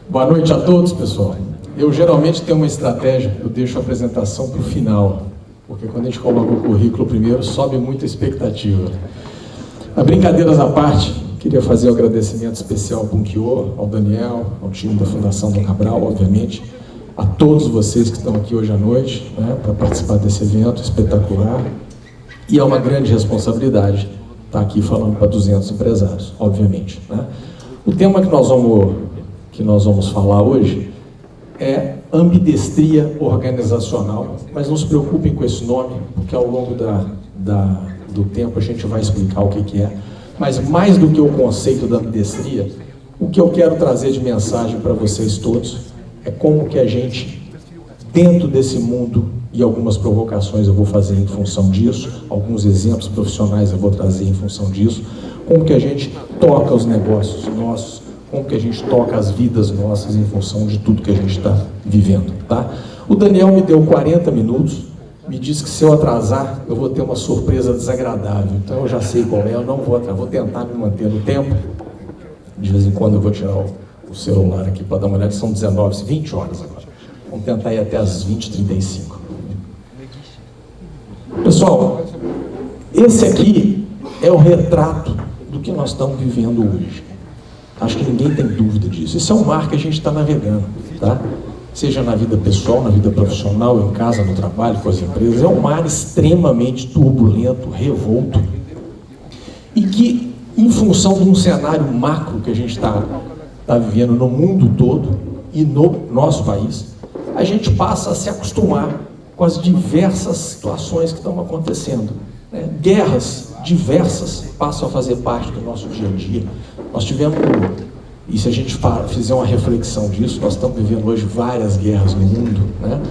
Boa noite a todos, pessoal. Eu geralmente tenho uma estratégia, eu deixo a apresentação para o final, porque quando a gente coloca o currículo primeiro, sobe muita expectativa. A brincadeiras à parte, queria fazer um agradecimento especial ao Bunkiô, ao Daniel, ao time da Fundação Dom Cabral, obviamente, a todos vocês que estão aqui hoje à noite, né, para participar desse evento espetacular. E é uma grande responsabilidade estar aqui falando para 200 empresários, obviamente, né? O tema que nós vamos falar hoje é ambidestria organizacional, mas não se preocupem com esse nome, porque ao longo do tempo a gente vai explicar o que é. Mas mais do que o conceito da ambidestria, o que eu quero trazer de mensagem para vocês todos é como que a gente, dentro desse mundo, e algumas provocações eu vou fazer em função disso, alguns exemplos profissionais eu vou trazer em função disso, como que a gente toca os negócios nossos, como que a gente toca as vidas nossas em função de tudo que a gente está vivendo, tá? O Daniel me deu 40 minutos, me disse que se eu atrasar, eu vou ter uma surpresa desagradável, então eu já sei qual é, eu não vou atrasar, vou tentar me manter no tempo. De vez em quando eu vou tirar o celular aqui para dar uma olhada, que são 20 horas agora. Vamos tentar ir até as 20h35. Pessoal, esse aqui é o retrato do que nós estamos vivendo hoje. Acho que ninguém tem dúvida disso. Esse é o mar que a gente está navegando, tá? Seja na vida pessoal, na vida profissional, em casa, no trabalho, com as empresas. É um mar extremamente turbulento, revolto. E que, em função de um cenário macro que a gente está vivendo no mundo todo e no nosso país, a gente passa a se acostumar com as diversas situações que estão acontecendo, né? Guerras diversas passam a fazer parte do nosso dia a dia. Nós tivemos, e se a gente fizer uma reflexão disso, nós estamos vivendo hoje várias guerras no mundo, né?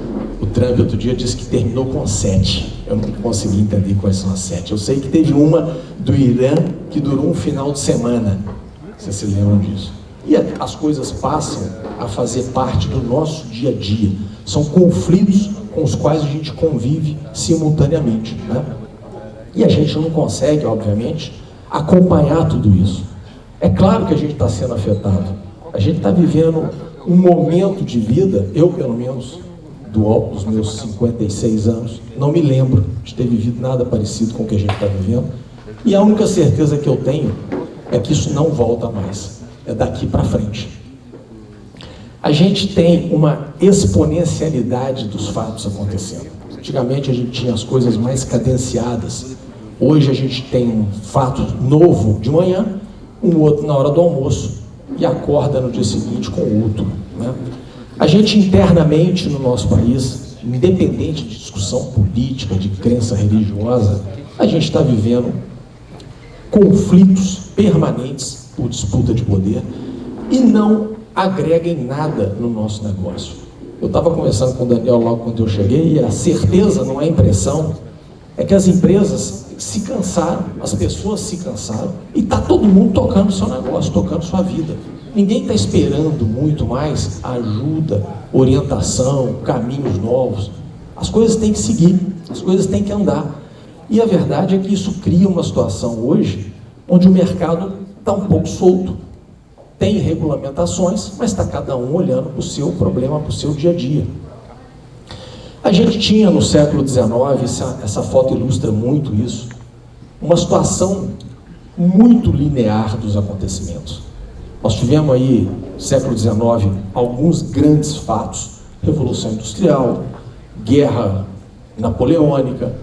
O Trump outro dia disse que terminou com 7. Eu não consegui entender quais são as 7. Eu sei que teve uma do Irã que durou um final de semana. Vocês se lembram disso? E as coisas passam a fazer parte do nosso dia a dia. São conflitos com os quais a gente convive simultaneamente, né? E a gente não consegue, obviamente, acompanhar tudo isso. É claro que a gente está sendo afetado. A gente está vivendo um momento de vida, eu pelo menos, dos meus 56 anos, não me lembro de ter vivido nada parecido com o que a gente está vivendo. E a única certeza que eu tenho é que isso não volta mais. É daqui para frente. A gente tem uma exponencialidade dos fatos acontecendo. Antigamente a gente tinha as coisas mais cadenciadas. Hoje a gente tem um fato novo de manhã, um outro na hora do almoço e acorda no dia seguinte com outro, né? A gente internamente no nosso país, independente de discussão política, de crença religiosa, a gente está vivendo conflitos permanentes por disputa de poder e não agrega em nada no nosso negócio. Eu estava conversando com o Daniel logo quando eu cheguei e a certeza, não é impressão, é que as empresas se cansaram, as pessoas se cansaram e está todo mundo tocando o seu negócio, tocando sua vida. Ninguém está esperando muito mais ajuda, orientação, caminhos novos. As coisas têm que seguir, as coisas têm que andar. E a verdade é que isso cria uma situação hoje onde o mercado está um pouco solto. Tem regulamentações, mas está cada um olhando para o seu problema, para o seu dia a dia. A gente tinha no século XIX, essa foto ilustra muito isso, uma situação muito linear dos acontecimentos. Nós tivemos aí, no século XIX, alguns grandes fatos: Revolução Industrial, Guerra Napoleônica,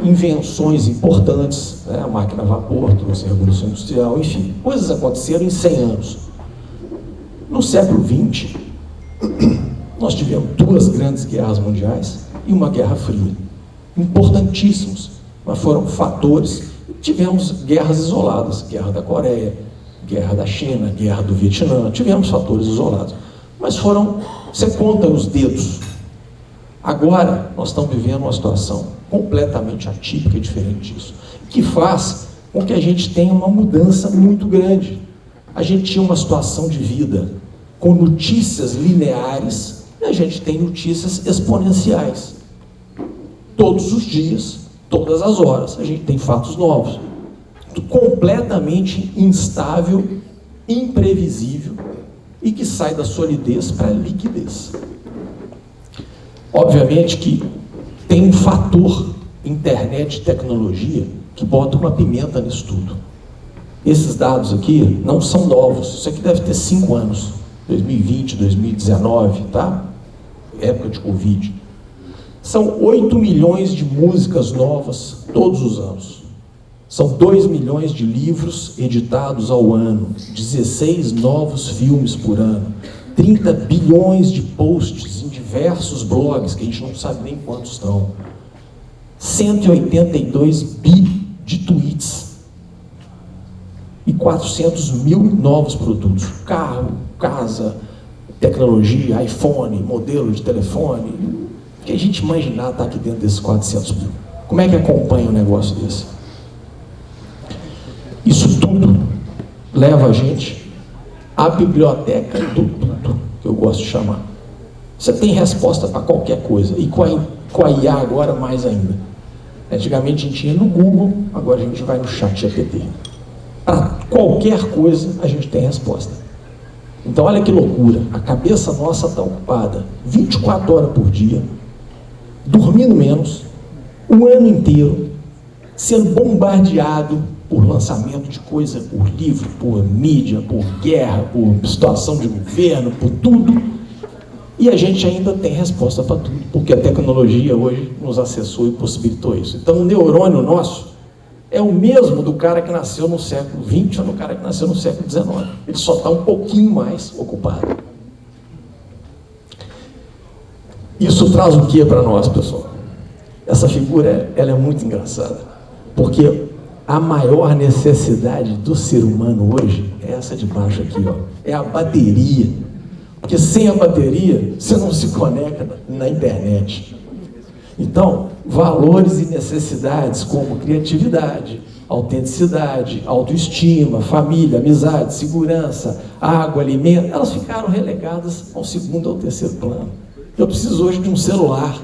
invenções importantes, né? A máquina a vapor trouxe a Revolução Industrial, enfim, coisas aconteceram em 100 anos. No século XX, nós tivemos 2 grandes guerras mundiais e uma guerra fria, importantíssimos, mas foram fatores. Tivemos guerras isoladas, guerra da Coreia, guerra da China, guerra do Vietnã, tivemos fatores isolados, mas você conta os dedos. Agora, nós estamos vivendo uma situação completamente atípica e diferente disso, que faz com que a gente tenha uma mudança muito grande. A gente tinha uma situação de vida com notícias lineares e a gente tem notícias exponenciais. Todos os dias, todas as horas, a gente tem fatos novos. Completamente instável, imprevisível e que sai da solidez para a liquidez. Obviamente que tem um fator internet e tecnologia que bota uma pimenta nisso tudo. Esses dados aqui não são novos, isso aqui deve ter 5 anos, 2020, 2019, tá? Época de Covid. São 8 milhões de músicas novas todos os anos. São 2 milhões de livros editados ao ano, 16 novos filmes por ano, 30 bilhões de posts em diversos blogs, que a gente não sabe nem quantos estão, 182 bi de tweets e 400 mil novos produtos. Carro, casa, tecnologia, iPhone, modelo de telefone. O que a gente imaginar está aqui dentro desses 400 mil. Como é que acompanha um negócio desse? Isso tudo leva a gente à biblioteca do tudo, que eu gosto de chamar. Você tem resposta para qualquer coisa, e com a IA agora mais ainda. Antigamente a gente ia no Google, agora a gente vai no ChatGPT. Para qualquer coisa a gente tem resposta. Então olha que loucura, a cabeça nossa está ocupada 24 horas por dia, dormindo menos, o ano inteiro, sendo bombardeado por lançamento de coisa, por livro, por mídia, por guerra, por situação de governo, por tudo. E a gente ainda tem resposta para tudo, porque a tecnologia hoje nos acessou e possibilitou isso. Então o neurônio nosso é o mesmo do cara que nasceu no século XX ou do cara que nasceu no século XIX. Ele só está um pouquinho mais ocupado. Isso traz o que para nós, pessoal? Essa figura ela é muito engraçada, porque a maior necessidade do ser humano hoje é essa de baixo aqui, ó, é a bateria. Porque sem a bateria, você não se conecta na internet. Então, valores e necessidades como criatividade, autenticidade, autoestima, família, amizade, segurança, água, alimento, elas ficaram relegadas ao segundo ou terceiro plano. Eu preciso hoje de um celular.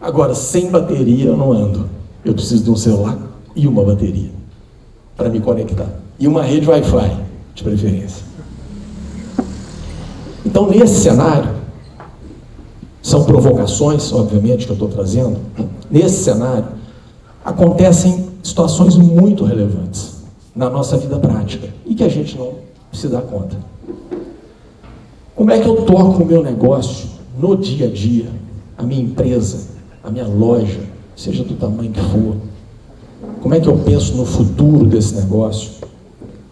Agora, sem bateria eu não ando. Eu preciso de um celular e uma bateria para me conectar. E uma rede Wi-Fi, de preferência. Então, nesse cenário, são provocações, obviamente, que eu estou trazendo. Nesse cenário, acontecem situações muito relevantes na nossa vida prática e que a gente não se dá conta. Como é que eu toco o meu negócio no dia a dia, a minha empresa, a minha loja, seja do tamanho que for? Como é que eu penso no futuro desse negócio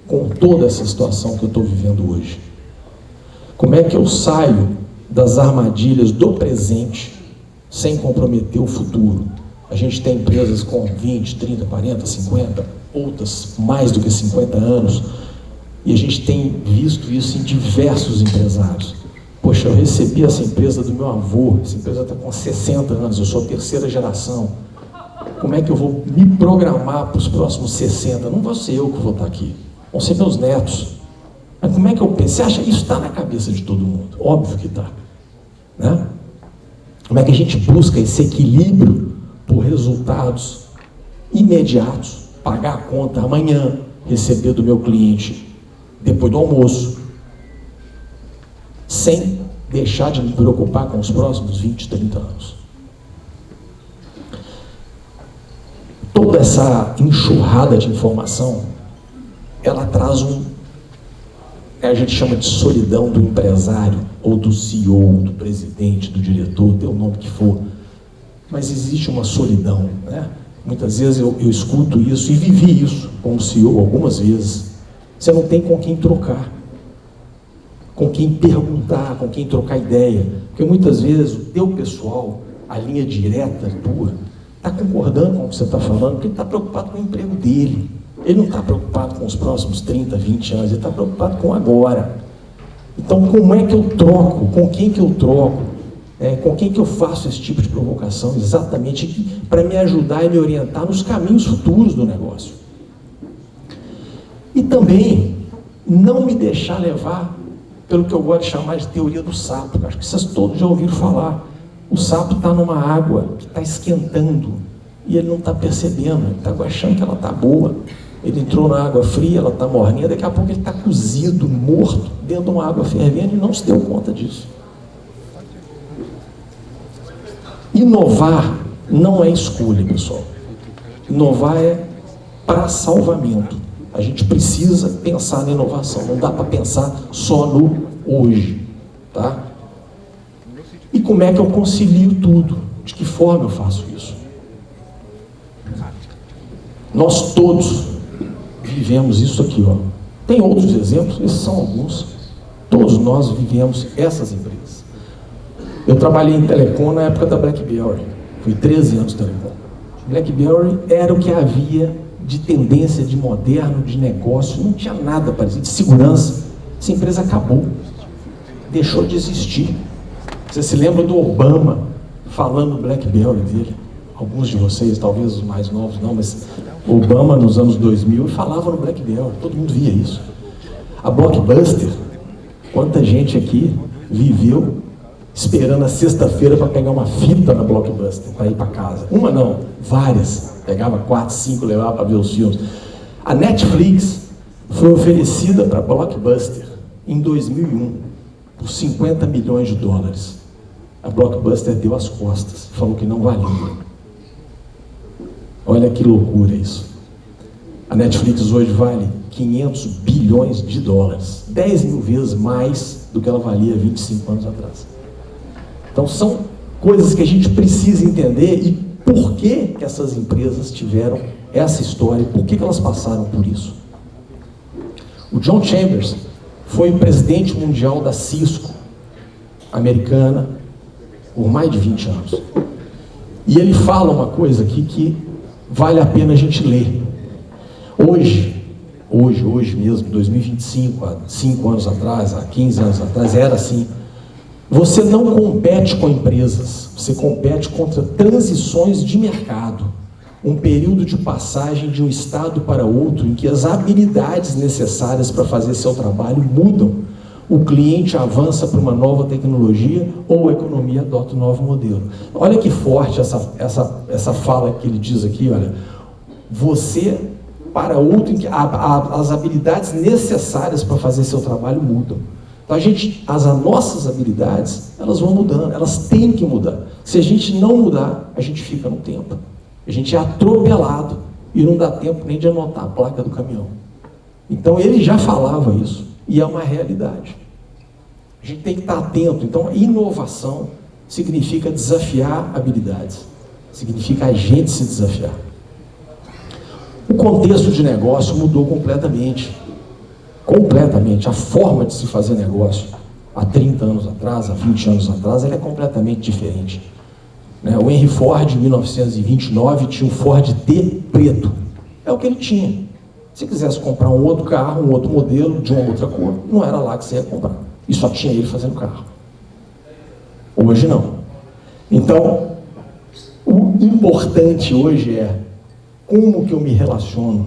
com toda essa situação que eu estou vivendo hoje? Como é que eu saio das armadilhas do presente sem comprometer o futuro? A gente tem empresas com 20, 30, 40, 50, outras mais do que 50 anos, e a gente tem visto isso em diversos empresários. Poxa, eu recebi essa empresa do meu avô, essa empresa está com 60 anos, eu sou a terceira geração. Como é que eu vou me programar para os próximos 60? Não vou ser eu que vou estar aqui, vão ser meus netos. Mas como é que eu penso? Você acha que isso está na cabeça de todo mundo? Óbvio que está. Né? Como é que a gente busca esse equilíbrio por resultados imediatos? Pagar a conta amanhã, receber do meu cliente depois do almoço, sem deixar de me preocupar com os próximos 20, 30 anos. Toda essa enxurrada de informação, ela traz a gente chama de solidão do empresário, ou do CEO, do presidente, do diretor, dê o nome que for. Mas existe uma solidão, né? Muitas vezes eu escuto isso e vivi isso como CEO algumas vezes. Você não tem com quem trocar, com quem perguntar, com quem trocar ideia. Porque muitas vezes o teu pessoal, a linha direta tua, está concordando com o que você está falando, porque ele está preocupado com o emprego dele. Ele não está preocupado com os próximos 30, 20 anos, ele está preocupado com agora. Então, como é que eu troco? Com quem que eu troco? Com quem que eu faço esse tipo de provocação? Exatamente para me ajudar e me orientar nos caminhos futuros do negócio. E também, não me deixar levar pelo que eu gosto de chamar de teoria do sapo. Acho que vocês todos já ouviram falar. O sapo está numa água que está esquentando e ele não está percebendo, ele está achando que ela está boa. Ele entrou na água fria, ela está morninha, daqui a pouco ele está cozido, morto, dentro de uma água fervendo e não se deu conta disso. Inovar não é escolha, pessoal. Inovar é para salvamento. A gente precisa pensar na inovação, não dá para pensar só no hoje, tá? E como é que eu concilio tudo? De que forma eu faço isso? Nós todos vivemos isso aqui, ó. Tem outros exemplos, esses são alguns. Todos nós vivemos essas empresas. Eu trabalhei em telecom na época da BlackBerry. Fui 13 anos de telecom. BlackBerry era o que havia de tendência, de moderno, de negócio. Não tinha nada parecido, de segurança. Essa empresa acabou. Deixou de existir. Você se lembra do Obama falando do BlackBerry dele? Alguns de vocês, talvez os mais novos não, mas Obama nos anos 2000 falava no BlackBerry, todo mundo via isso. A Blockbuster, quanta gente aqui viveu esperando a sexta-feira para pegar uma fita na Blockbuster, para ir para casa. Uma não, várias. Pegava 4, 5, levava para ver os filmes. A Netflix foi oferecida para a Blockbuster em 2001 por 50 milhões de dólares. A Blockbuster deu as costas, falou que não valia. Olha que loucura isso. A Netflix hoje vale 500 bilhões de dólares, 10 mil vezes mais do que ela valia 25 anos atrás. Então são coisas que a gente precisa entender e por que essas empresas tiveram essa história, por que elas passaram por isso. O John Chambers foi o presidente mundial da Cisco, americana, por mais de 20 anos. E ele fala uma coisa aqui que vale a pena a gente ler. Hoje mesmo, 2025, há 5 anos atrás, há 15 anos atrás, era assim. Você não compete com empresas, você compete contra transições de mercado. Um período de passagem de um estado para outro, em que as habilidades necessárias para fazer seu trabalho mudam. O cliente avança para uma nova tecnologia ou a economia adota um novo modelo. Olha que forte essa fala que ele diz aqui, olha. Você, para outro, as habilidades necessárias para fazer seu trabalho mudam. Então as nossas habilidades, elas vão mudando, elas têm que mudar. Se a gente não mudar, a gente fica no tempo. A gente é atropelado e não dá tempo nem de anotar a placa do caminhão. Então ele já falava isso. E é uma realidade. A gente tem que estar atento. Então, inovação significa desafiar habilidades. Significa a gente se desafiar. O contexto de negócio mudou completamente. Completamente. A forma de se fazer negócio, há 30 anos atrás, há 20 anos atrás, ela é completamente diferente. O Henry Ford, em 1929, tinha um Ford T preto. É o que ele tinha. Se quisesse comprar um outro carro, um outro modelo, de uma outra cor, não era lá que você ia comprar. E só tinha ele fazendo carro. Hoje não. Então, o importante hoje é como que eu me relaciono.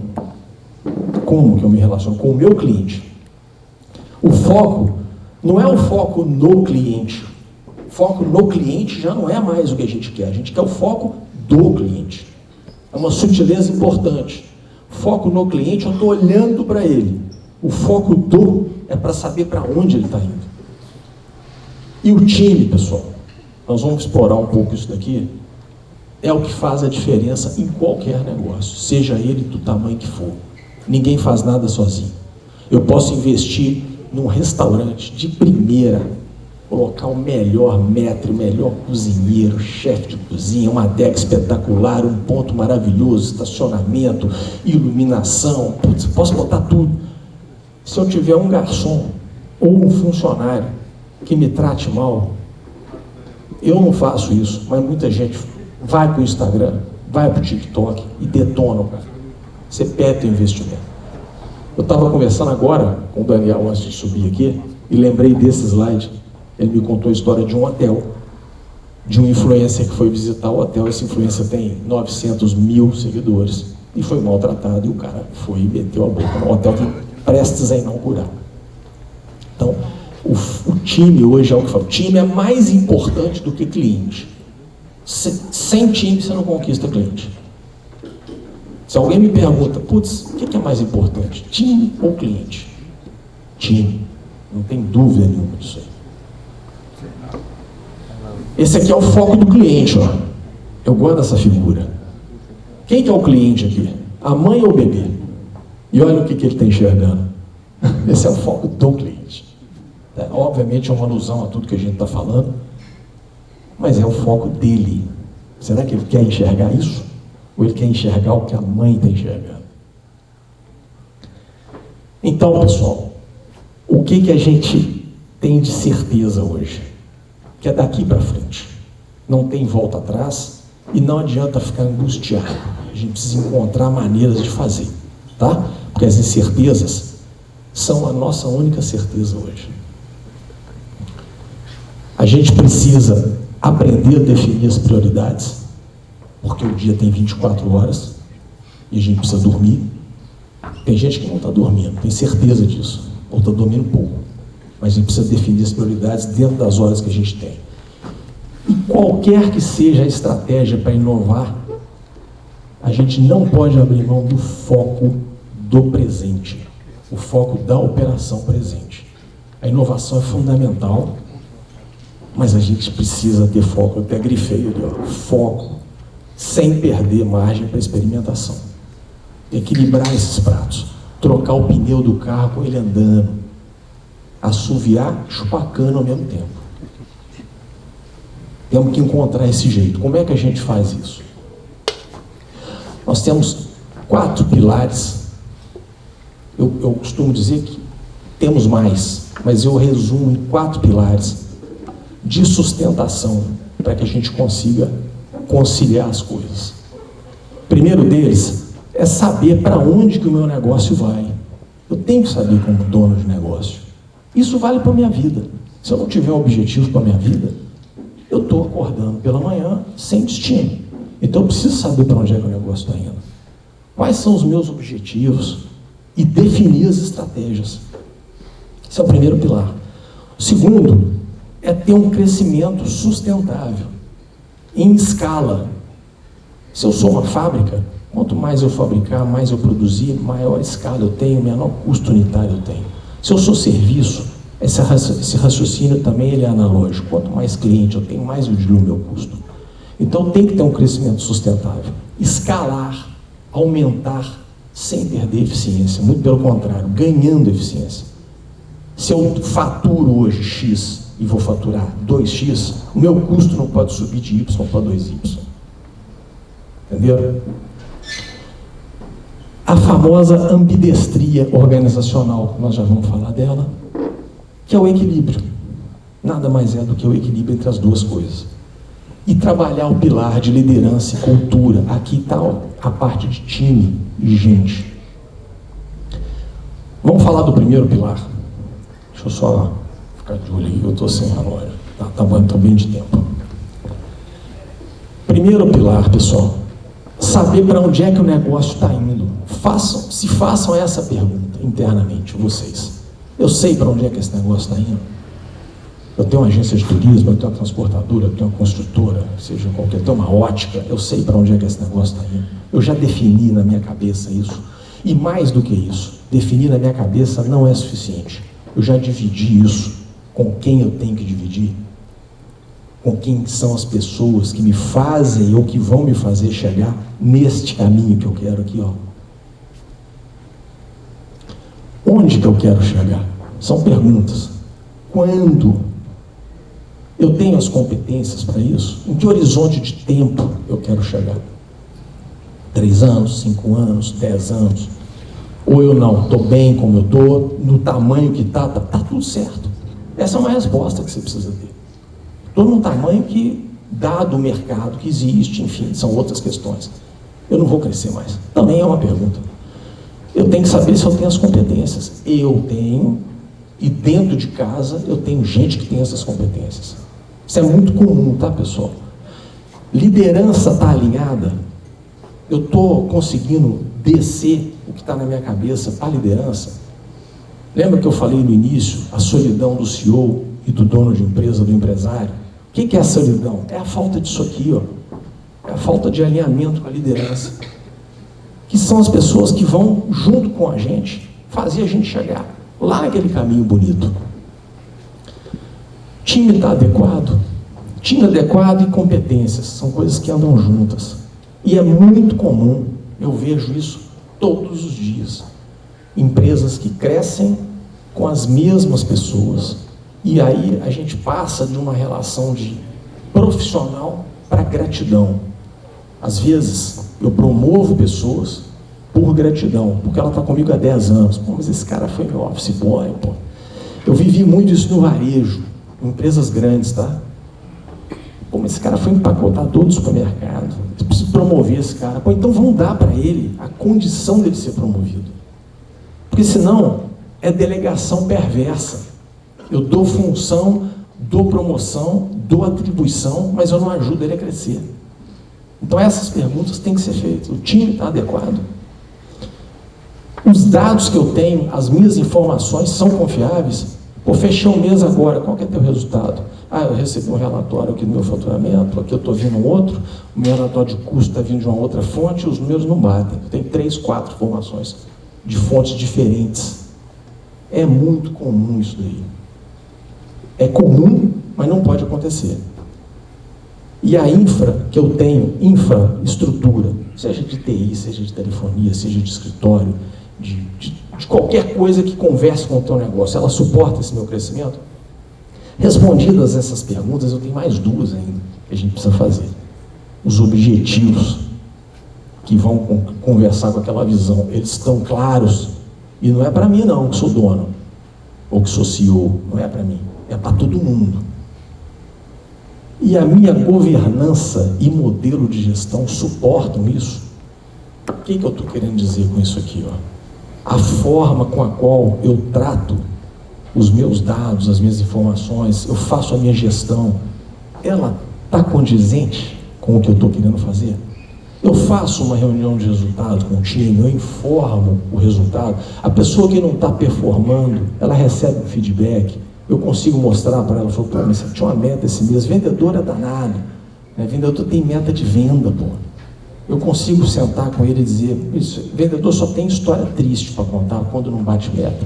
Como que eu me relaciono com o meu cliente. O foco não é o foco no cliente. O foco no cliente já não é mais o que a gente quer. A gente quer o foco do cliente. É uma sutileza importante. Foco no cliente, eu estou olhando para ele. O foco do é para saber para onde ele está indo. E o time, pessoal, nós vamos explorar um pouco isso daqui, é o que faz a diferença em qualquer negócio, seja ele do tamanho que for. Ninguém faz nada sozinho. Eu posso investir num restaurante de primeira, colocar o melhor maître, o melhor cozinheiro, chefe de cozinha, uma adega espetacular, um ponto maravilhoso, estacionamento, iluminação, putz, posso botar tudo. Se eu tiver um garçom ou um funcionário que me trate mal, eu não faço isso, mas muita gente vai para o Instagram, vai para o TikTok e detona o cara. Você perde o investimento. Eu estava conversando agora com o Daniel antes de subir aqui e lembrei desse slide. Ele me contou a história de um hotel, de um influencer que foi visitar o hotel. Esse influencer tem 900 mil seguidores e foi maltratado, e o cara foi e meteu a boca no hotel que prestes a inaugurar. Então, o time hoje é o que fala. O time é mais importante do que cliente. Sem time você não conquista cliente. Se alguém me pergunta, putz, o que é mais importante, time ou cliente? Time. Não tem dúvida nenhuma disso aí. Esse aqui é o foco do cliente, ó. Eu gosto dessa figura. Quem que é o cliente aqui? A mãe ou o bebê? E olha o que ele está enxergando. Esse é o foco do cliente. Obviamente é uma alusão a tudo que a gente está falando, mas é o foco dele. Será que ele quer enxergar isso? Ou ele quer enxergar o que a mãe está enxergando? Então, pessoal, o que a gente tem de certeza hoje? Que é daqui para frente. Não tem volta atrás e não adianta ficar angustiado. A gente precisa encontrar maneiras de fazer, tá? Porque as incertezas são a nossa única certeza hoje. A gente precisa aprender a definir as prioridades, porque o dia tem 24 horas e a gente precisa dormir. Tem gente que não está dormindo, tem certeza disso, ou está dormindo pouco. Mas a gente precisa definir as prioridades dentro das horas que a gente tem. E qualquer que seja a estratégia para inovar, a gente não pode abrir mão do foco do presente, o foco da operação presente. A inovação é fundamental, mas a gente precisa ter foco. Eu até grifei ali, ó, foco, sem perder margem para experimentação. Equilibrar esses pratos, trocar o pneu do carro com ele andando, assoviar, chupar cana ao mesmo tempo. Temos que encontrar esse jeito. Como é que a gente faz isso? Nós temos 4 pilares. Eu costumo dizer que temos mais, mas eu resumo em 4 pilares de sustentação para que a gente consiga conciliar as coisas. O primeiro deles é saber para onde que o meu negócio vai. Eu tenho que saber como dono de negócio. Isso vale para a minha vida. Se eu não tiver objetivo para a minha vida, eu estou acordando pela manhã sem destino. Então eu preciso saber para onde é que o negócio está indo. Quais são os meus objetivos e definir as estratégias. Esse é o primeiro pilar. O segundo é ter um crescimento sustentável, em escala. Se eu sou uma fábrica, quanto mais eu fabricar, mais eu produzir, maior escala eu tenho, menor custo unitário eu tenho. Se eu sou serviço, esse raciocínio também ele é analógico. Quanto mais cliente eu tenho, mais eu diluo o meu custo. Então tem que ter um crescimento sustentável. Escalar, aumentar, sem perder eficiência. Muito pelo contrário, ganhando eficiência. Se eu faturo hoje X e vou faturar 2X, o meu custo não pode subir de Y para 2Y. Entenderam? A famosa ambidestria organizacional, nós já vamos falar dela, que é o equilíbrio. Nada mais é do que o equilíbrio entre as duas coisas. E trabalhar o pilar de liderança e cultura. Aqui está a parte de time e gente. Vamos falar do primeiro pilar. Deixa eu só ficar de olho aí, eu estou sem relógio. Tá bom, estou bem de tempo. Primeiro pilar, pessoal. Saber para onde é que o negócio está indo. Se façam essa pergunta internamente, vocês. Eu sei para onde é que esse negócio está indo. Eu tenho uma agência de turismo, eu tenho uma transportadora, eu tenho uma construtora, seja qualquer, eu tenho uma ótica, eu sei para onde é que esse negócio está indo. Eu já defini na minha cabeça isso. E mais do que isso, definir na minha cabeça não é suficiente. Eu já dividi isso com quem eu tenho que dividir, com quem são as pessoas que me fazem ou que vão me fazer chegar neste caminho que eu quero aqui, ó. Onde que eu quero chegar? São perguntas. Quando? Eu tenho as competências para isso? Em que horizonte de tempo eu quero chegar? 3 anos, 5 anos, 10 anos? Ou eu não, estou bem como eu estou, no tamanho que está tudo certo. Essa é uma resposta que você precisa ter. Estou num tamanho que, dado o mercado que existe, enfim, são outras questões. Eu não vou crescer mais. Também é uma pergunta. Eu tenho que saber se eu tenho as competências. Eu tenho, e dentro de casa eu tenho gente que tem essas competências. Isso é muito comum, tá, pessoal? Liderança está alinhada? Eu estou conseguindo descer o que está na minha cabeça para a liderança? Lembra que eu falei no início, a solidão do CEO e do dono de empresa, do empresário? O que é a solidão? É a falta disso aqui, ó. É a falta de alinhamento com a liderança. que são as pessoas que vão junto com a gente, fazer a gente chegar lá naquele caminho bonito. Time está adequado? Time adequado e competências são coisas que andam juntas. E é muito comum, eu vejo isso todos os dias. Empresas que crescem com as mesmas pessoas. E aí a gente passa de uma relação de profissional para gratidão. Às vezes eu promovo pessoas por gratidão, porque ela está comigo há 10 anos. Pô, mas esse cara foi meu office boy, pô. Eu vivi muito isso no varejo, em empresas grandes, tá? Pô, mas esse cara foi empacotador do supermercado. Eu preciso promover esse cara. Pô, então vamos dar para ele a condição dele ser promovido. Porque senão é delegação perversa. Eu dou função, dou promoção, dou atribuição, mas eu não ajudo ele a crescer. Então essas perguntas têm que ser feitas. O time está adequado? Os dados que eu tenho, as minhas informações são confiáveis? Pô, fechei um mês agora, qual que é teu resultado? Ah, eu recebi um relatório aqui do meu faturamento, aqui eu estou vendo um outro, o meu relatório de custo está vindo de uma outra fonte, e os números não batem. Eu tenho 3, 4 informações de fontes diferentes. É muito comum isso daí. É comum, mas não pode acontecer. E a infra que eu tenho, infraestrutura, seja de TI, seja de telefonia, seja de escritório, de qualquer coisa que converse com o teu negócio, ela suporta esse meu crescimento? Respondidas essas perguntas, eu tenho mais 2 ainda que a gente precisa fazer. Os objetivos que vão conversar com aquela visão, eles estão claros? E não é para mim não, que sou dono, ou que sou CEO, não é para mim, é para todo mundo. E a minha governança e modelo de gestão suportam isso? O que eu estou querendo dizer com isso aqui? Ó? A forma com a qual eu trato os meus dados, as minhas informações, eu faço a minha gestão, ela está condizente com o que eu estou querendo fazer? Eu faço uma reunião de resultado com o time, eu informo o resultado. A pessoa que não está performando, ela recebe um feedback, eu consigo mostrar para ela, pô, mas você tinha uma meta esse mês, vendedor é danado, né? Vendedor tem meta de venda, pô. Eu consigo sentar com ele e dizer, isso, vendedor só tem história triste para contar quando não bate meta.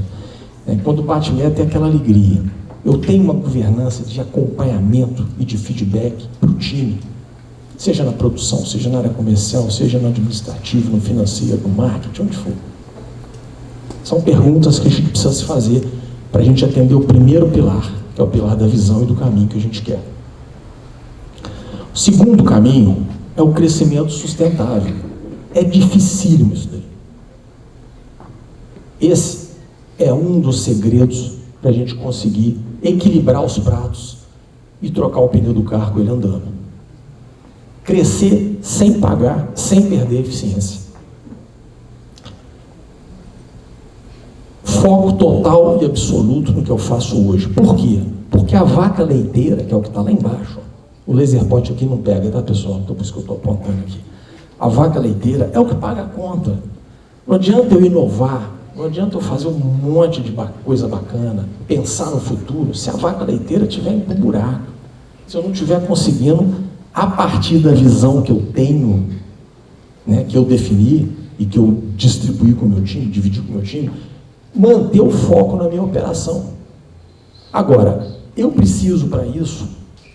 Quando bate meta é aquela alegria. Eu tenho uma governança de acompanhamento e de feedback para o time, seja na produção, seja na área comercial, seja no administrativo, no financeiro, no marketing, onde for. São perguntas que a gente precisa se fazer para a gente atender o primeiro pilar, que é o pilar da visão e do caminho que a gente quer. O segundo caminho é o crescimento sustentável. É dificílimo isso daí. Esse é um dos segredos para a gente conseguir equilibrar os pratos e trocar o pneu do carro com ele andando. Crescer sem pagar, sem perder a eficiência. Foco total e absoluto no que eu faço hoje. Por quê? Porque a vaca leiteira, que é o que está lá embaixo, o laser pot aqui não pega, tá, pessoal? Então por isso que eu estou apontando aqui. A vaca leiteira é o que paga a conta. Não adianta eu inovar, não adianta eu fazer um monte de coisa bacana, pensar no futuro, se a vaca leiteira estiver indo para o buraco, se eu não estiver conseguindo, a partir da visão que eu tenho, né, que eu defini e que eu distribuí com o meu time, dividi com o meu time, manter o foco na minha operação. Agora, eu preciso para isso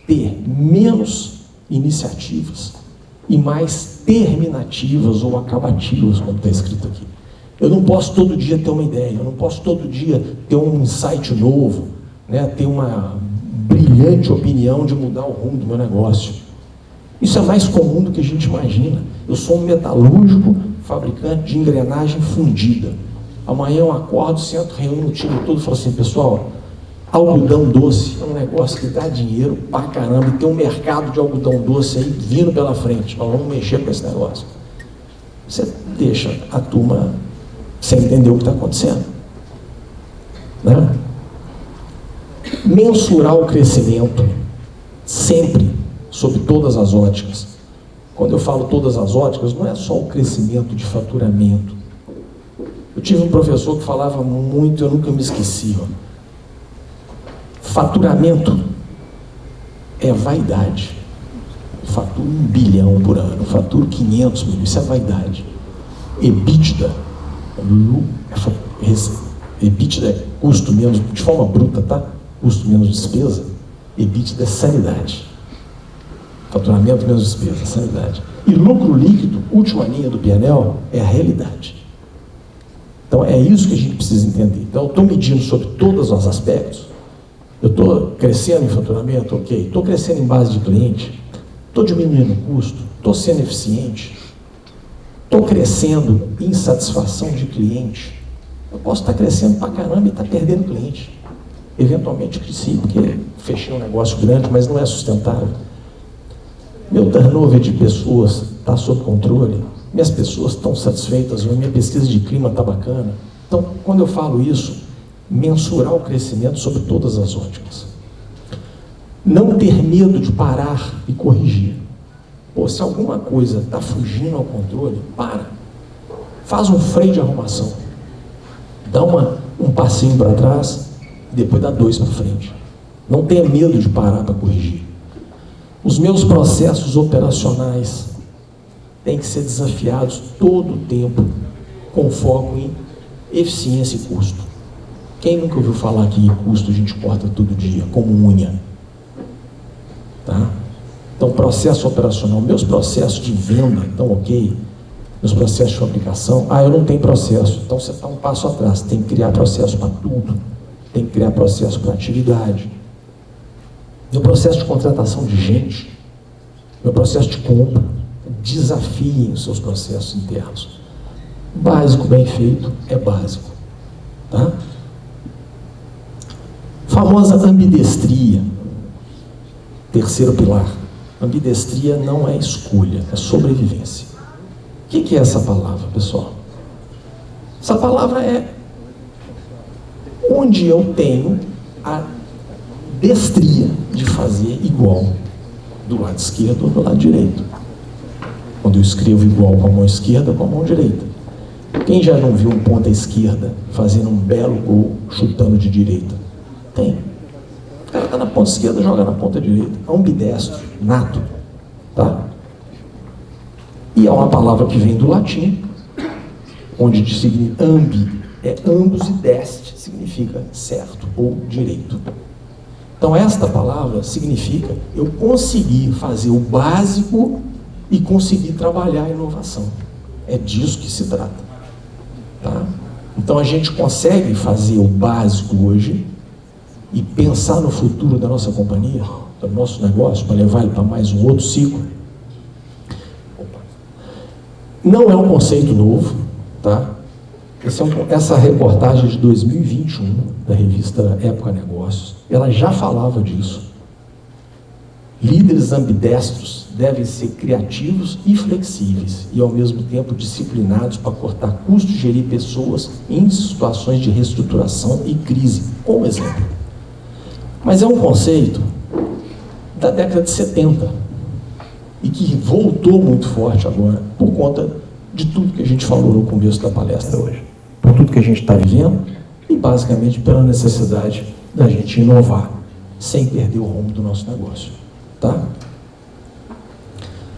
ter menos iniciativas e mais terminativas ou acabativas, como está escrito aqui. Eu não posso todo dia ter uma ideia, eu não posso todo dia ter um insight novo, né, ter uma brilhante opinião de mudar o rumo do meu negócio. Isso é mais comum do que a gente imagina. Eu sou um metalúrgico, fabricante de engrenagem fundida. Amanhã eu acordo, sento, reúno o time todo e falo assim, pessoal, algodão doce é um negócio que dá dinheiro pra caramba, e tem um mercado de algodão doce aí vindo pela frente, nós vamos mexer com esse negócio. Você deixa a turma sem entender o que está acontecendo, né? Mensurar o crescimento sempre, sob todas as óticas. Quando eu falo todas as óticas, não é só o crescimento de faturamento. Eu tive um professor que falava muito, eu nunca me esqueci, ó. Faturamento é vaidade. Eu faturo 1 bilhão por ano, eu faturo 500 mil, isso é vaidade. EBITDA. EBITDA é custo menos, de forma bruta, tá? Custo menos despesa. EBITDA é sanidade. Faturamento menos despesa, sanidade. E lucro líquido, última linha do PNL, é a realidade. Então é isso que a gente precisa entender. Então eu estou medindo sobre todos os aspectos. Eu estou crescendo em faturamento, ok. Estou crescendo em base de cliente. Estou diminuindo o custo. Estou sendo eficiente. Estou crescendo em satisfação de cliente. Eu posso estar crescendo pra caramba e estar perdendo cliente. Eventualmente cresci, porque fechei um negócio grande, mas não é sustentável. Meu turnover de pessoas está sob controle. Minhas pessoas estão satisfeitas, a minha pesquisa de clima está bacana. Então, quando eu falo isso, mensurar o crescimento sobre todas as óticas. Não ter medo de parar e corrigir. Pô, se alguma coisa está fugindo ao controle, para. Faz um freio de arrumação. Dá um passinho para trás e depois dá 2 para frente. Não tenha medo de parar para corrigir. Os meus processos operacionais têm que ser desafiados todo o tempo, com foco em eficiência e custo. Quem nunca ouviu falar que custo a gente corta todo dia, como unha? Tá? Então, processo operacional, meus processos de venda estão ok, meus processos de fabricação, eu não tenho processo, então você está um passo atrás, tem que criar processo para tudo, tem que criar processo para atividade. Meu processo de contratação de gente, meu processo de compra, desafiem os seus processos internos. Básico bem feito é básico. Tá? Famosa ambidestria. Terceiro pilar. Ambidestria não é escolha, é sobrevivência. O que é essa palavra, pessoal? Essa palavra é onde eu tenho a destria de fazer igual do lado esquerdo ou do lado direito. Quando eu escrevo igual com a mão esquerda ou com a mão direita. Quem já não viu um ponta esquerda fazendo um belo gol chutando de direita? Tem. O cara está na ponta esquerda, joga na ponta direita. É um ambidestro, nato. Tá? E é uma palavra que vem do latim, onde significa ambi, é ambos e deste, significa certo ou direito. Então esta palavra significa eu conseguir fazer o básico e conseguir trabalhar a inovação. É disso que se trata. Tá? Então a gente consegue fazer o básico hoje e pensar no futuro da nossa companhia, do nosso negócio, para levar ele para mais um outro ciclo. Não é um conceito novo, tá? Essa reportagem de 2021 da revista Época Negócios, ela já falava disso. Líderes ambidestros devem ser criativos e flexíveis e ao mesmo tempo disciplinados para cortar custos e gerir pessoas em situações de reestruturação e crise, como exemplo. Mas é um conceito da década de 70 e que voltou muito forte agora por conta de tudo que a gente falou no começo da palestra hoje, por tudo que a gente está vivendo e basicamente pela necessidade da gente inovar sem perder o rumo do nosso negócio. Tá?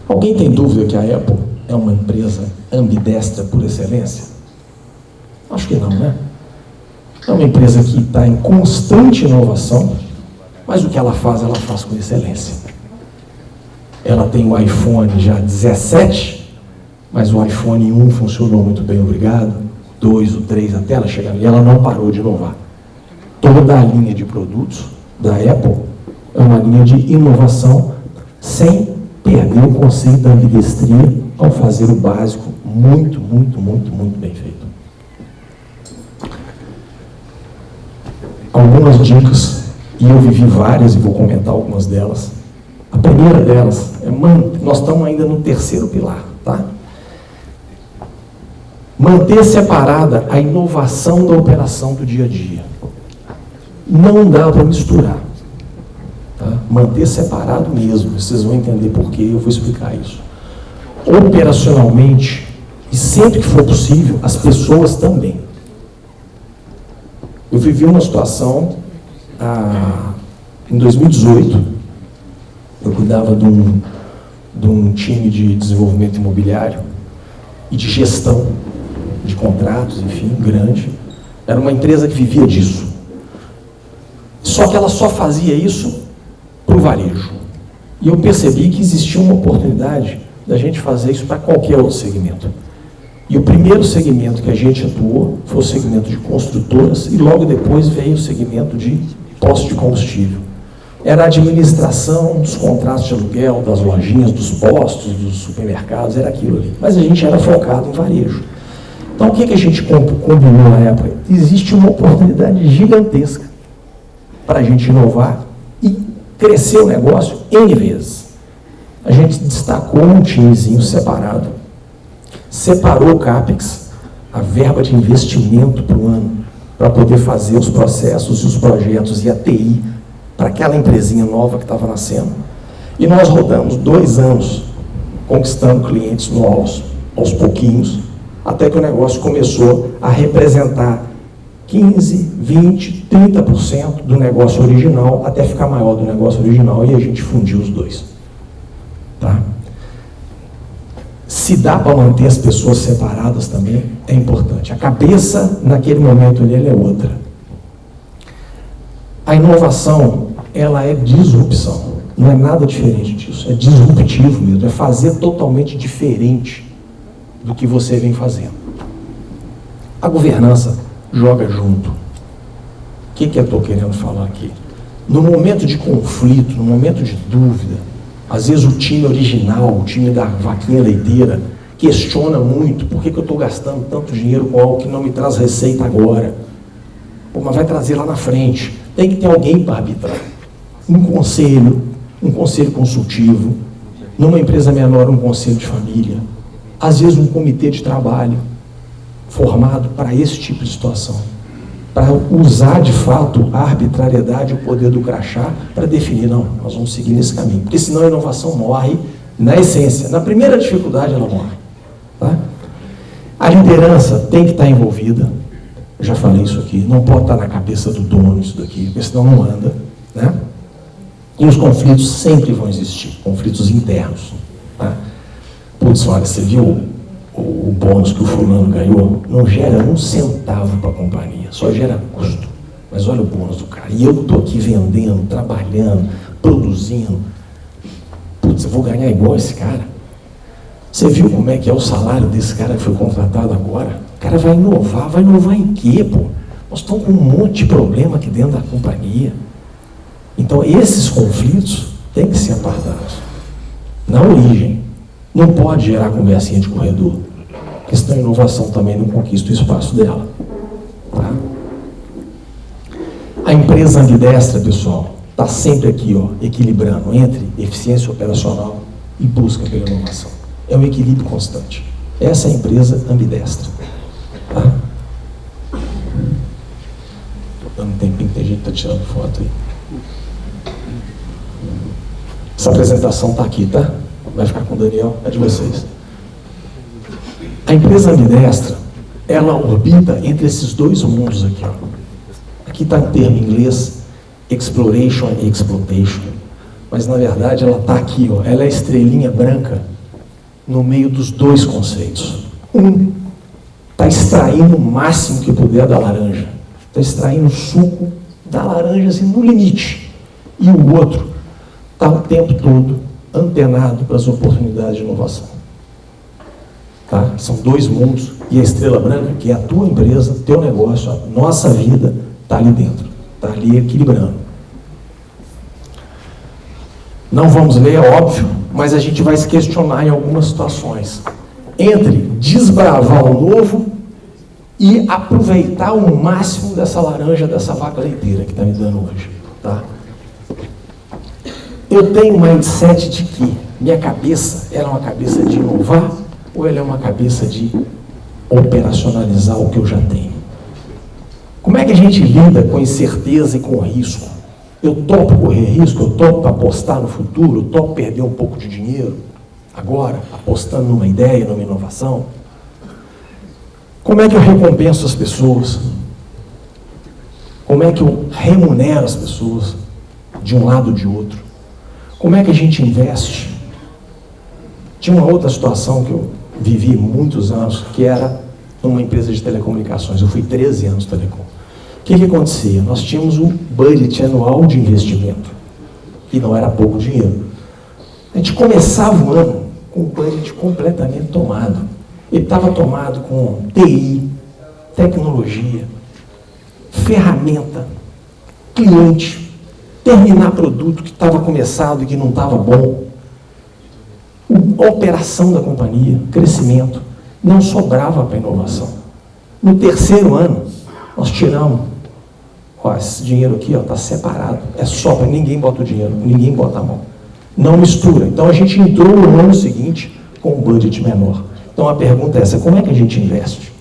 Alguém tem dúvida que a Apple é uma empresa ambidestra por excelência? Acho que não, né? É uma empresa que está em constante inovação, mas o que ela faz com excelência. Ela tem o iPhone já 17, mas o iPhone 1 funcionou muito bem, obrigado. 2, o 3, até ela chegar ali, ela não parou de inovar. Toda a linha de produtos da Apple é uma linha de inovação sem perder o conceito da ambidestria ao fazer o básico muito bem feito. Algumas dicas, e eu vivi várias e vou comentar algumas delas. A primeira delas é, nós estamos ainda no terceiro pilar, tá? Manter separada a inovação da operação do dia a dia. Não dá para misturar. Tá? Manter separado mesmo, vocês vão entender por que eu vou explicar isso. Operacionalmente, e sempre que for possível, as pessoas também. Eu vivi uma situação, em 2018, eu cuidava de um time de desenvolvimento imobiliário e de gestão de contratos, enfim, grande. Era uma empresa que vivia disso. Só que ela só fazia isso para o varejo. E eu percebi que existia uma oportunidade da gente fazer isso para qualquer outro segmento. E o primeiro segmento que a gente atuou foi o segmento de construtoras e logo depois veio o segmento de postos de combustível. Era a administração dos contratos de aluguel, das lojinhas, dos postos, dos supermercados, era aquilo ali. Mas a gente era focado em varejo. Então, o que a gente combinou na época? Existe uma oportunidade gigantesca para a gente inovar e crescer o negócio N vezes. A gente destacou um timezinho separado, separou o CAPEX, a verba de investimento para o ano, para poder fazer os processos e os projetos e a TI para aquela empresinha nova que estava nascendo. E nós rodamos 2 anos conquistando clientes novos, aos pouquinhos, até que o negócio começou a representar 15, 20, 30% do negócio original, até ficar maior do negócio original, e a gente fundiu os dois. Tá? Se dá para manter as pessoas separadas também, é importante. A cabeça, naquele momento ali, ela é outra. A inovação, ela é disrupção. Não é nada diferente disso. É disruptivo mesmo. É fazer totalmente diferente do que você vem fazendo. A governança joga junto. O que eu estou querendo falar aqui? No momento de conflito, no momento de dúvida, às vezes o time original, o time da vaquinha leiteira, questiona muito por que eu estou gastando tanto dinheiro com algo que não me traz receita agora. Pô, mas vai trazer lá na frente. Tem que ter alguém para arbitrar. Um conselho consultivo, numa empresa menor, um conselho de família, às vezes um comitê de trabalho formado para esse tipo de situação, para usar de fato a arbitrariedade, o poder do crachá, para definir, não, nós vamos seguir nesse caminho, porque senão a inovação morre na essência, na primeira dificuldade ela morre. Tá? A liderança tem que estar envolvida, eu já falei isso aqui, não pode estar na cabeça do dono isso daqui, porque senão não anda, né? E os conflitos sempre vão existir, conflitos internos. Tá? Putz, olha, você viu o bônus que o fulano ganhou? Não gera um centavo para a companhia, só gera custo. Mas olha o bônus do cara. E eu estou aqui vendendo, trabalhando, produzindo. Putz, eu vou ganhar igual esse cara. Você viu como é que é o salário desse cara que foi contratado agora? O cara vai inovar em quê, pô? Nós estamos com um monte de problema aqui dentro da companhia. Então, esses conflitos têm que ser apartados. Na origem, não pode gerar conversinha de corredor, porque senão a inovação também não conquista o espaço dela. Tá? A empresa ambidestra, pessoal, está sempre aqui, ó, equilibrando entre eficiência operacional e busca pela inovação. É um equilíbrio constante. Essa é a empresa ambidestra. Tá? Estou dando um tempinho, tem gente que está tirando foto aí. Essa apresentação está aqui, tá? Vai ficar com o Daniel, é de vocês. A empresa ambidestra, ela orbita entre esses dois mundos aqui, ó. Aqui está o termo em inglês, exploration e exploitation. Mas, na verdade, ela está aqui, ó. Ela é a estrelinha branca no meio dos dois conceitos. Um está extraindo o máximo que puder da laranja. Está extraindo o suco da laranja, assim, no limite. E o outro está o tempo todo antenado para as oportunidades de inovação. Tá? São dois mundos, e a estrela branca, que é a tua empresa, teu negócio, a nossa vida, está ali dentro, está ali equilibrando. Não vamos ler, é óbvio, mas a gente vai se questionar em algumas situações. Entre desbravar o novo e aproveitar o máximo dessa laranja, dessa vaca leiteira que está me dando hoje. Tá? Eu tenho um mindset de que minha cabeça, ela é uma cabeça de inovar ou ela é uma cabeça de operacionalizar o que eu já tenho? Como é que a gente lida com incerteza e com risco? Eu topo correr risco, eu topo apostar no futuro, eu topo perder um pouco de dinheiro agora, apostando numa ideia, numa inovação? Como é que eu recompenso as pessoas? Como é que eu remunero as pessoas de um lado ou de outro? Como é que a gente investe? Tinha uma outra situação que eu vivi muitos anos, que era numa empresa de telecomunicações. Eu fui 13 anos telecom. O que acontecia? Nós tínhamos um budget anual de investimento, e não era pouco dinheiro. A gente começava o ano com o budget completamente tomado. Ele estava tomado com TI, tecnologia, ferramenta, cliente, terminar produto que estava começado e que não estava bom, a operação da companhia, crescimento. Não sobrava para inovação. No terceiro ano, nós tiramos, esse dinheiro aqui está separado, é só para ninguém bota o dinheiro, ninguém bota a mão. Não mistura. Então a gente entrou no ano seguinte com um budget menor. Então a pergunta é essa: como é que a gente investe?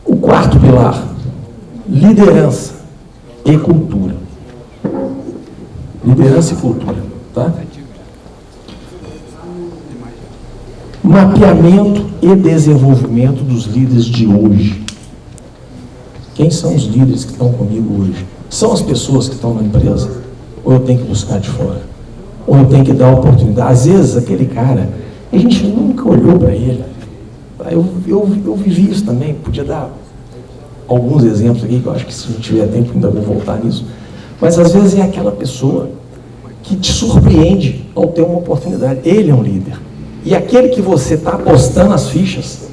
O quarto pilar: liderança e cultura. Liderança e cultura, tá? Mapeamento e desenvolvimento dos líderes de hoje. Quem são os líderes que estão comigo hoje? São as pessoas que estão na empresa? Ou eu tenho que buscar de fora? Ou eu tenho que dar oportunidade? Às vezes aquele cara, a gente nunca olhou para ele. Eu vivi isso também, podia dar alguns exemplos aqui, que eu acho que se a gente tiver tempo ainda vou voltar nisso. Mas às vezes é aquela pessoa que te surpreende ao ter uma oportunidade. Ele é um líder. E aquele que você está apostando as fichas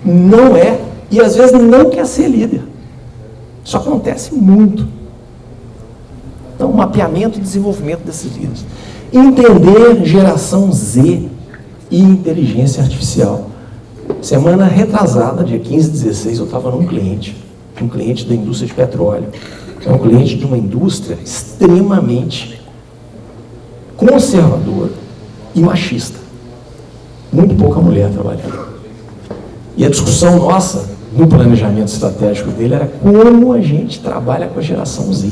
não é, e às vezes não quer ser líder. Isso acontece muito. Então, mapeamento e desenvolvimento desses líderes. Entender geração Z e inteligência artificial. Semana retrasada, dia 15 e 16, eu estava num cliente, um cliente da indústria de petróleo. É um cliente de uma indústria extremamente conservadora e machista. Muito pouca mulher trabalhando. E a discussão nossa, no planejamento estratégico dele, era como a gente trabalha com a geração Z.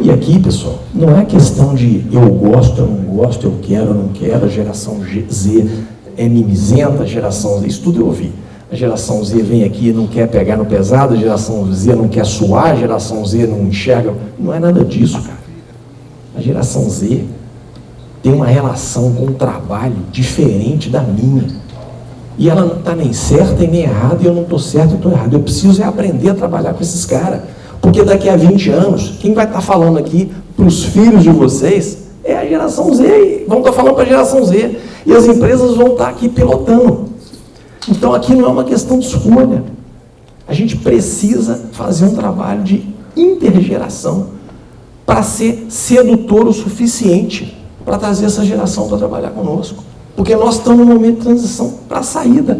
E aqui, pessoal, não é questão de eu gosto, eu não gosto, eu quero, eu não quero, a geração Z é mimizenta, a geração Z, isso tudo eu ouvi. A geração Z vem aqui e não quer pegar no pesado, a geração Z não quer suar, a geração Z não enxerga. Não é nada disso, cara. A geração Z tem uma relação com o trabalho diferente da minha. E ela não está nem certa e nem errada, e eu não estou certo e estou errado. Eu preciso aprender a trabalhar com esses caras. Porque daqui a 20 anos, quem vai estar falando aqui para os filhos de vocês é a geração Z. Vão estar falando para a geração Z. E as empresas vão estar aqui pilotando. Então aqui não é uma questão de escolha. A gente precisa fazer um trabalho de intergeração para ser sedutor o suficiente para trazer essa geração para trabalhar conosco. Porque nós estamos num momento de transição para a saída.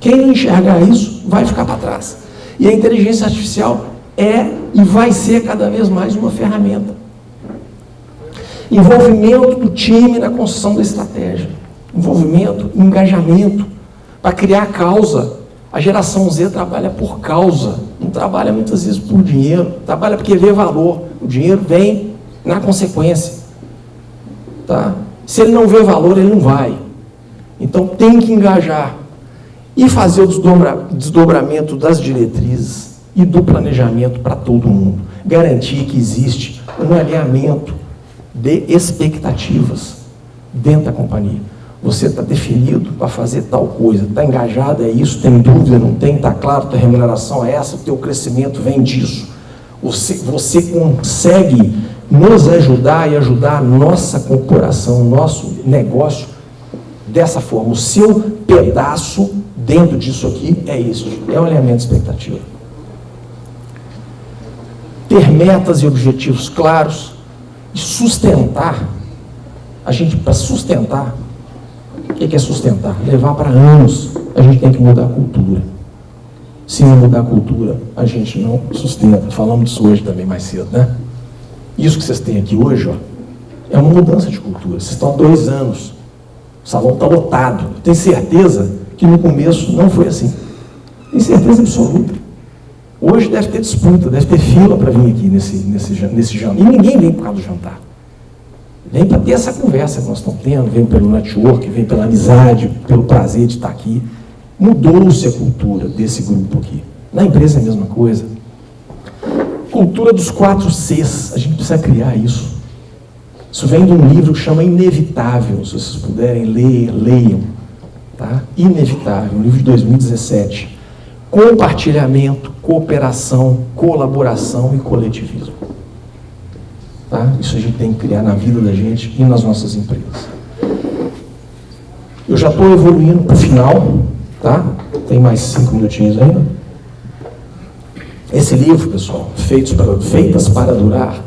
Quem não enxergar isso vai ficar para trás. E a inteligência artificial é e vai ser cada vez mais uma ferramenta. Envolvimento do time na construção da estratégia. Envolvimento, engajamento, para criar causa. A geração Z trabalha por causa, não trabalha muitas vezes por dinheiro, trabalha porque vê valor. O dinheiro vem na consequência. Tá? Se ele não vê valor, ele não vai. Então tem que engajar. E fazer o desdobramento das diretrizes e do planejamento para todo mundo. Garantir que existe um alinhamento de expectativas dentro da companhia. Você está definido para fazer tal coisa, está engajado, é isso, tem dúvida, não tem, está claro, tua remuneração é essa, o teu crescimento vem disso. Você consegue nos ajudar e ajudar a nossa corporação, o nosso negócio dessa forma. O seu pedaço dentro disso aqui é isso, é o alinhamento de expectativa. Ter metas e objetivos claros e sustentar. A gente, para sustentar, o que é sustentar? Levar para anos. A gente tem que mudar a cultura. Se não mudar a cultura, a gente não sustenta. Falamos disso hoje também mais cedo, né? Isso que vocês têm aqui hoje, ó, é uma mudança de cultura. Vocês estão há 2 anos. O salão está lotado. Eu tenho certeza que no começo não foi assim. Tenho certeza absoluta. Hoje deve ter disputa, deve ter fila para vir aqui nesse jantar. E ninguém vem por causa do jantar. Vem para ter essa conversa que nós estamos tendo, vem pelo network, vem pela amizade, pelo prazer de estar aqui. Mudou-se a cultura desse grupo aqui. Na empresa é a mesma coisa. Cultura dos 4 Cs, a gente precisa criar isso. Isso vem de um livro que chama Inevitável, se vocês puderem ler, leiam. tá? Inevitável, um livro de 2017. Compartilhamento, cooperação, colaboração e coletivismo. Tá? Isso a gente tem que criar na vida da gente e nas nossas empresas. Eu já estou evoluindo para o final, tá? Tem mais 5 minutinhos ainda. Esse livro, pessoal, Feitas para Durar,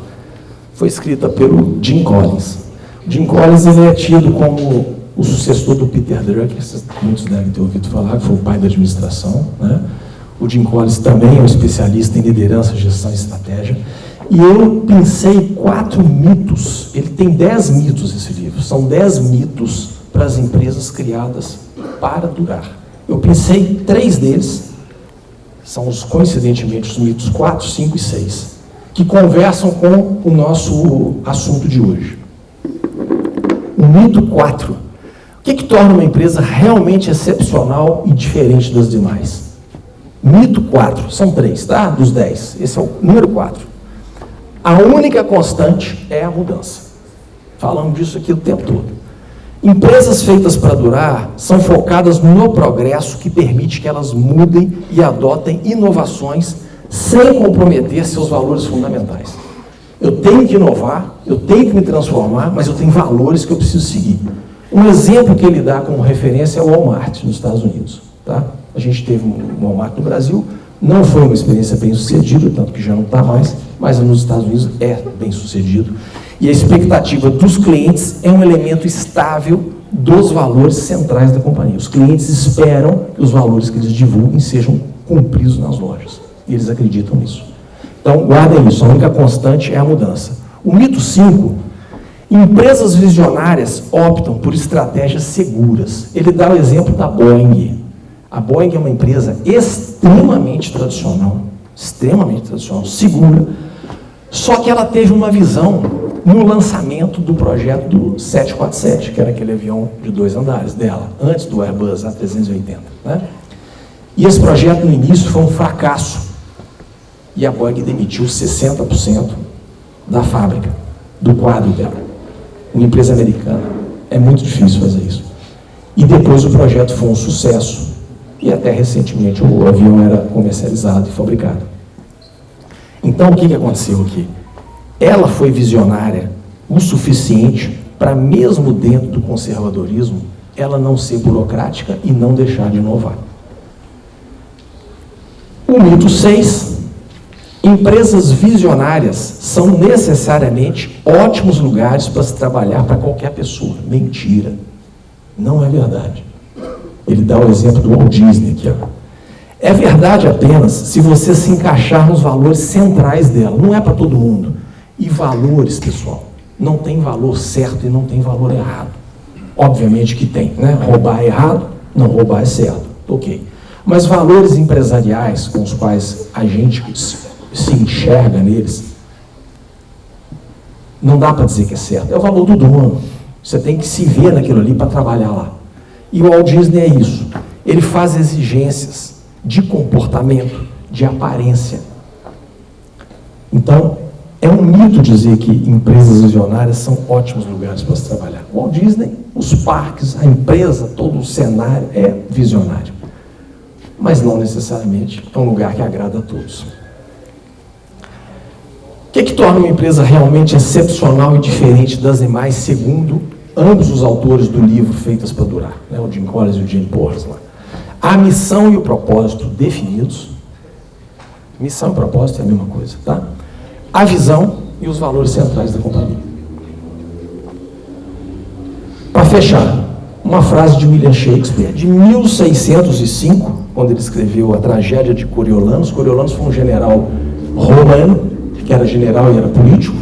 foi escrita pelo Jim Collins. O Jim Collins, ele é tido como o sucessor do Peter Drucker, muitos devem ter ouvido falar, que foi o pai da administração, né? O Jim Collins também é um especialista em liderança, gestão e estratégia. E eu pensei 4 mitos, ele tem 10 mitos esse livro, são 10 mitos para as empresas criadas para durar. Eu pensei 3 deles, são coincidentemente os mitos 4, 5 e 6, que conversam com o nosso assunto de hoje. O mito 4. O que torna uma empresa realmente excepcional e diferente das demais? Mito 4, são 3, tá? Dos 10. Esse é o número 4. A única constante é a mudança. Falamos disso aqui o tempo todo. Empresas feitas para durar são focadas no progresso que permite que elas mudem e adotem inovações sem comprometer seus valores fundamentais. Eu tenho que inovar, eu tenho que me transformar, mas eu tenho valores que eu preciso seguir. Um exemplo que ele dá como referência é o Walmart, nos Estados Unidos. Tá? A gente teve um Walmart no Brasil, não foi uma experiência bem sucedida, tanto que já não está mais, mas nos Estados Unidos é bem sucedido. E a expectativa dos clientes é um elemento estável dos valores centrais da companhia. Os clientes esperam que os valores que eles divulguem sejam cumpridos nas lojas. E eles acreditam nisso. Então, guardem isso, a única constante é a mudança. O mito 5, empresas visionárias optam por estratégias seguras. Ele dá o exemplo da Boeing. A Boeing é uma empresa extremamente tradicional, segura, só que ela teve uma visão no lançamento do projeto do 747, que era aquele avião de 2 andares dela, antes do Airbus A380. Né? E esse projeto, no início, foi um fracasso. E a Boeing demitiu 60% da fábrica, do quadro dela. Uma empresa americana. É muito difícil fazer isso. E depois o projeto foi um sucesso. E até recentemente o avião era comercializado e fabricado. Então, o que aconteceu aqui? Ela foi visionária o suficiente para, mesmo dentro do conservadorismo, ela não ser burocrática e não deixar de inovar. O mito 6, empresas visionárias são necessariamente ótimos lugares para se trabalhar para qualquer pessoa. Mentira. Não é verdade. Ele dá o exemplo do Walt Disney aqui. Ó. É verdade apenas se você se encaixar nos valores centrais dela. Não é para todo mundo. E valores, pessoal, não tem valor certo e não tem valor errado. Obviamente que tem, né? Roubar é errado, não roubar é certo. Ok. Mas valores empresariais com os quais a gente se enxerga neles, não dá para dizer que é certo. É o valor do dono. Você tem que se ver naquilo ali para trabalhar lá. E o Walt Disney é isso. Ele faz exigências de comportamento, de aparência. Então, é um mito dizer que empresas visionárias são ótimos lugares para se trabalhar. O Walt Disney, os parques, a empresa, todo o cenário é visionário. Mas não necessariamente é um lugar que agrada a todos. O que torna uma empresa realmente excepcional e diferente das demais, segundo ambos os autores do livro Feitas para Durar, né, o Jim Collins e o Jim Porras lá? A missão e o propósito definidos. Missão e propósito é a mesma coisa, tá? A visão e os valores centrais da companhia. Para fechar, uma frase de William Shakespeare, de 1605, quando ele escreveu a tragédia de Coriolanus. Coriolanus foi um general romano, que era general e era político,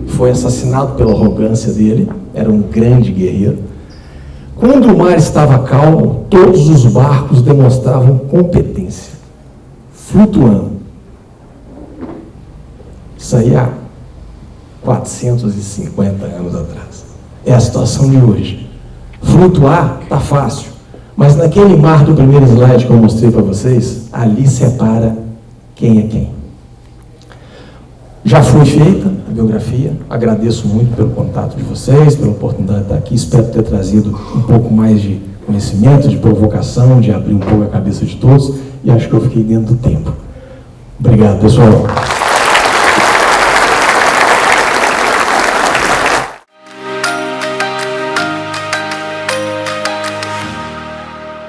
foi assassinado pela arrogância dele, era um grande guerreiro. Quando o mar estava calmo, todos os barcos demonstravam competência, flutuando. Isso aí há 450 anos atrás. É a situação de hoje. Flutuar está fácil, mas naquele mar do primeiro slide que eu mostrei para vocês, ali separa quem é quem. Já foi feita a biografia, agradeço muito pelo contato de vocês, pela oportunidade de estar aqui, espero ter trazido um pouco mais de conhecimento, de provocação, de abrir um pouco a cabeça de todos, e acho que eu fiquei dentro do tempo. Obrigado, pessoal.